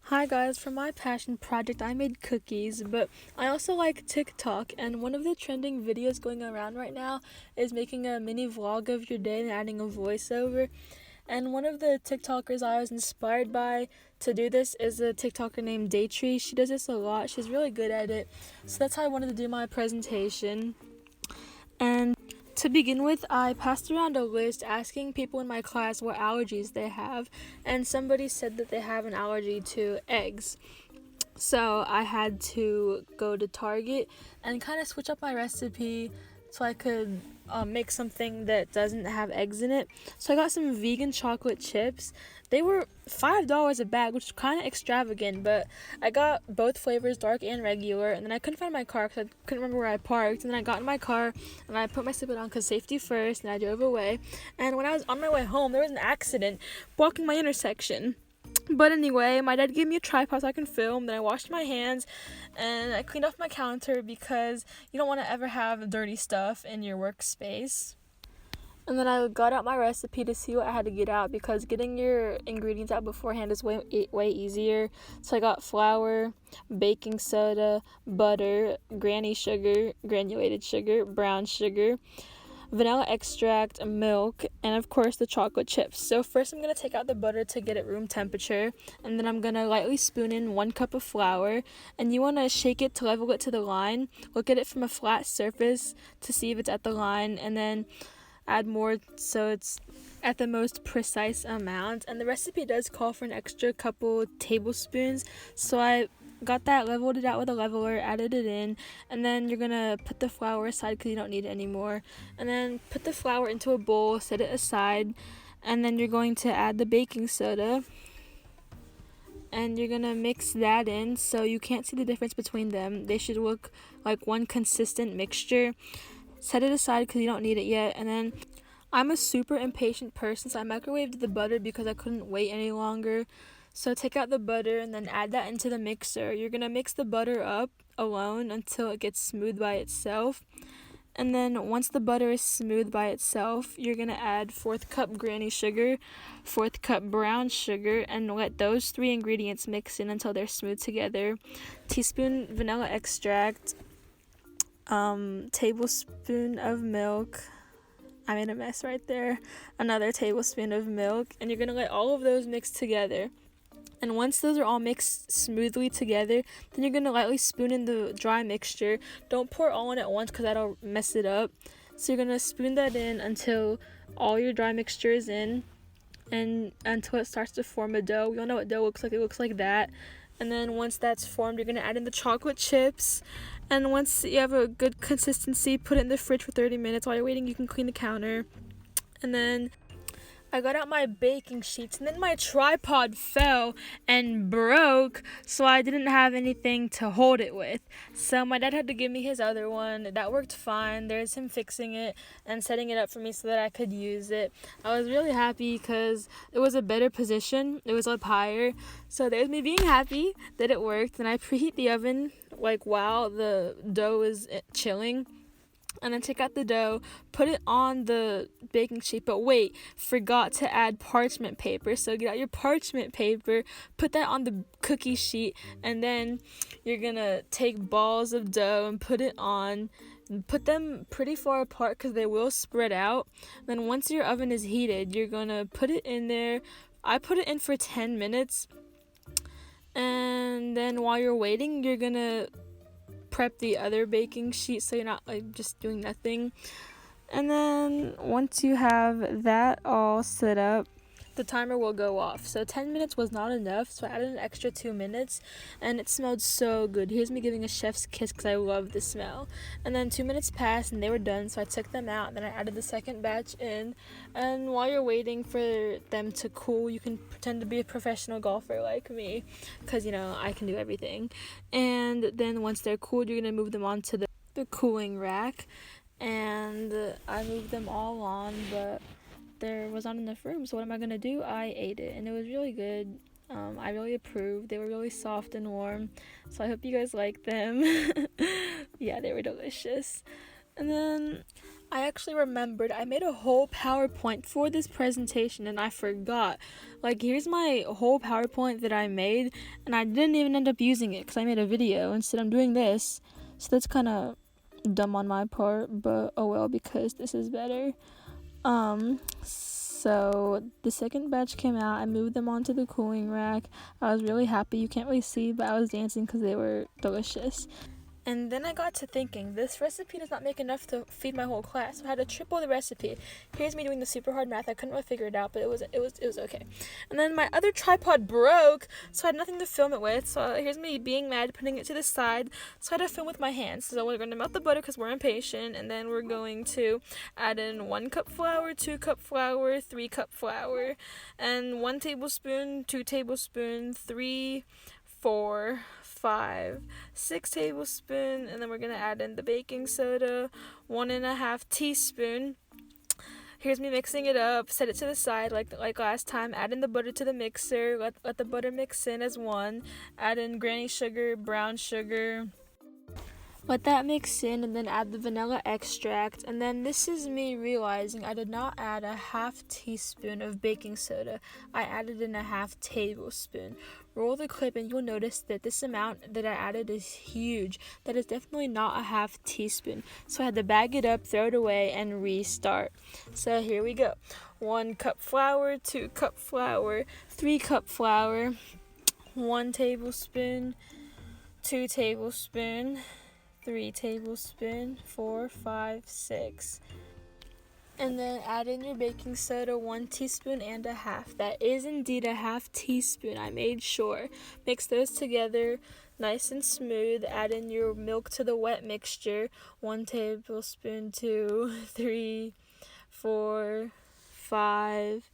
Hi guys, for my passion project I made cookies, but I also like TikTok, and one of the trending videos going around right now is making a mini vlog of your day and adding a voiceover. And one of the TikTokers I was inspired by to do this is a TikToker named Daytree. She does this a lot. She's really good at it. So that's how I wanted to do my presentation. And to begin with, I passed around a list asking people in my class what allergies they have, and somebody said that they have an allergy to eggs. So I had to go to Target and kind of switch up my recipe so I could make something that doesn't have eggs in it. So I got some vegan chocolate chips. They were $5 a bag, which is kind of extravagant, but I got both flavors, dark and regular, and then I couldn't find my car because I couldn't remember where I parked. And then I got in my car and I put my seatbelt on because safety first, and I drove away. And when I was on my way home, there was an accident blocking my intersection. But anyway, my dad gave me a tripod so I can film. Then I washed my hands and I cleaned off my counter because you don't want to ever have dirty stuff in your workspace. And then I got out my recipe to see what I had to get out because getting your ingredients out beforehand is way easier. So I got flour, baking soda, butter, granulated sugar, brown sugar, vanilla extract, milk, and of course the chocolate chips. So first I'm going to take out the butter to get it room temperature, and then I'm going to lightly spoon in 1 cup of flour, and you want to shake it to level it to the line. Look at it from a flat surface to see if it's at the line, and then add more so it's at the most precise amount. And the recipe does call for an extra couple tablespoons, so I got that, leveled it out with a leveler, added it in, and then you're gonna put the flour aside because you don't need it anymore. And then put the flour into a bowl, set it aside, and then you're going to add the baking soda, and you're gonna mix that in so you can't see the difference between them. They should look like one consistent mixture. Set it aside because you don't need it yet. And then I'm a super impatient person, so I microwaved the butter because I couldn't wait any longer. So take out the butter and then add that into the mixer. You're going to mix the butter up alone until it gets smooth by itself. And then once the butter is smooth by itself, you're going to add 4th cup granny sugar, 4th cup brown sugar, and let those 3 ingredients mix in until they're smooth together. Teaspoon vanilla extract, tablespoon of milk. I made a mess right there. Another tablespoon of milk, and you're gonna let all of those mix together. And once those are all mixed smoothly together, then you're gonna lightly spoon in the dry mixture. Don't pour all in at once because that'll mess it up. So you're gonna spoon that in until all your dry mixture is in, and until it starts to form a dough. We all know what dough looks like. It looks like that. And then once that's formed, you're going to add in the chocolate chips. And once you have a good consistency, put it in the fridge for 30 minutes. While you're waiting, you can clean the counter. And then I got out my baking sheets, and then my tripod fell and broke, so I didn't have anything to hold it with. So my dad had to give me his other one. That worked fine. There's him fixing it and setting it up for me so that I could use it. I was really happy because it was a better position. It was up higher. So there's me being happy that it worked. And I preheat the oven like while the dough is chilling. And then take out the dough, put it on the baking sheet, but wait, forgot to add parchment paper. So get out your parchment paper, put that on the cookie sheet, and then you're gonna take balls of dough and put it on. Put them pretty far apart because they will spread out. Then once your oven is heated, you're gonna put it in there. I put it in for 10 minutes. And then while you're waiting, you're gonna prep the other baking sheet so you're not like just doing nothing. And then once you have that all set up, the timer will go off. So 10 minutes was not enough, so I added an extra 2 minutes, and it smelled so good. Here's me giving a chef's kiss because I love the smell. And then 2 minutes passed and they were done, so I took them out, and then I added the second batch in. And while you're waiting for them to cool, you can pretend to be a professional golfer like me because, you know, I can do everything. And then once they're cooled, you're going to move them onto the cooling rack. And I moved them all on, but there was not enough room, so what am I gonna do? I ate it, and it was really good. I really approved. They were really soft and warm, so I hope you guys like them. Yeah, they were delicious. And then I actually remembered I made a whole PowerPoint for this presentation and I forgot. Like, here's my whole PowerPoint that I made, and I didn't even end up using it because I made a video. Instead, I'm doing this. So that's kind of dumb on my part, but oh well, because this is better. So the second batch came out. I moved them onto the cooling rack. I was really happy. You can't really see, but I was dancing because they were delicious. And then I got to thinking, this recipe does not make enough to feed my whole class, so I had to triple the recipe. Here's me doing the super hard math. I couldn't really figure it out, but it was okay. And then my other tripod broke, so I had nothing to film it with. So here's me being mad, putting it to the side. So I had to film with my hands. So we're going to melt the butter because we're impatient, and then we're going to add in 1 cup flour, 2 cup flour, 3 cup flour, and 1 tablespoon, 2 tablespoon, 3, 4, 5, 6 tablespoons, and then we're gonna add in the baking soda, 1.5 teaspoon. Here's me mixing it up. Set it to the side like last time. Add in the butter to the mixer. Let the butter mix in as one. Add in granny sugar, brown sugar. Let that mix in, and then add the vanilla extract. And then this is me realizing I did not add a 1/2 teaspoon of baking soda. I added in a 1/2 tablespoon. Roll the clip and you'll notice that this amount that I added is huge. That is definitely not a 1/2 teaspoon. So I had to bag it up, throw it away, and restart. So here we go. 1 cup flour, 2 cup flour, 3 cup flour, 1 tablespoon, 2 tablespoon, 3 tablespoon, 4, 5, 6. And then add in your baking soda, 1 teaspoon and a half. That is indeed a 1/2 teaspoon. I made sure. Mix those together nice and smooth. Add in your milk to the wet mixture, 1 tablespoon, 2, 3, 4, 5,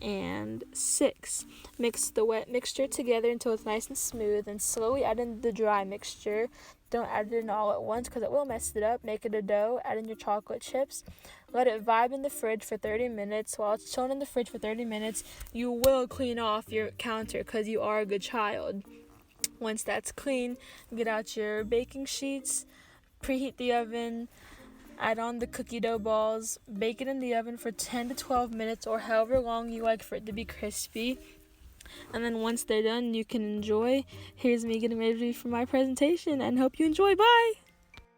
and 6. Mix the wet mixture together until it's nice and smooth, and slowly add in the dry mixture. Don't add it in all at once because it will mess it up. Make it a dough. Add in your chocolate chips. Let it vibe in the fridge for 30 minutes. While it's chilling in the fridge for 30 minutes, you will clean off your counter because you are a good child. Once that's clean, get out your baking sheets, preheat the oven, add on the cookie dough balls, bake it in the oven for 10 to 12 minutes or however long you like for it to be crispy. And then once they're done, you can enjoy. Here's me getting ready for my presentation and hope you enjoy. Bye!